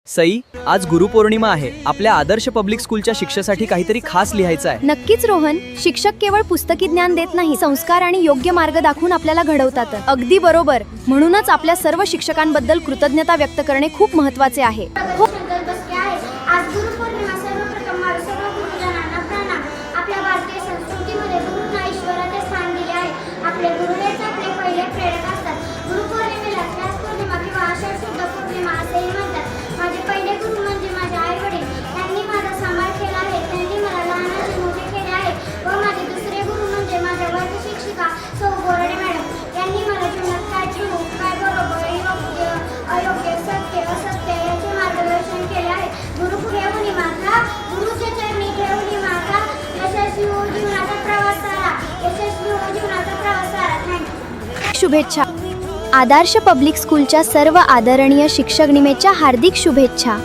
सई, आज गुरुपौर्णिमा आहे. आपल्या आदर्श पब्लिक स्कूलच्या शिक्षकासाठी काहीतरी खास लिहायचं आहे. नक्कीच रोहन, शिक्षक केवळ पुस्तकी ज्ञान देत नाही, संस्कार आणि योग्य मार्ग दाखवून आपल्याला घडवतात. अगदी बरोबर. म्हणूनच आपल्या सर्व शिक्षकांबद्दल कृतज्ञता व्यक्त करणे खूप महत्त्वाचे आहे. आज गुरुपौर्णिमा. सर्वप्रथम माझ्या सर्व गुरुजनांना प्रणाम. आपल्या भारतीय संस्कृतीमध्ये गुरूंना ईश्वराचे स्थान दिले आहे. आपले गुरु हेच आपले पहिले प्रेरक असतात. गुरुपौर्णिमेला व्यास पौर्णिमा किंवा आषाढ शुद्ध पौर्णिमा असेही म्हणतात. माझे पहिले गुरु म्हणजे माझे आई वडील. त्यांनी माझा सांभाळ केला आहे. त्यांनी मला लहानाचे मोठे केले आहे. व माझे दुसरे गुरु म्हणजे माझ्या वर्ग शिक्षिका सौ बोराडे मॅडम. त्यांनी मला जीवनात काय चूक, काय बरोबर, योग्य, अयोग्य, सत्य, असत्य याचे मार्गदर्शन केले आहे. गुरु ठेवणी माझा, गुरुच्या चरणी ठेवणी माझा, यशस्वी हो जीवनाचा प्रवास सारा, यशस्वी हो जीवनाचा प्रवास सारा. थँक्यू. शुभेच्छा. आदर्श पब्लिक स्कूलच्या सर्व आदरणीय शिक्षक दिनाच्या हार्दिक शुभेच्छा.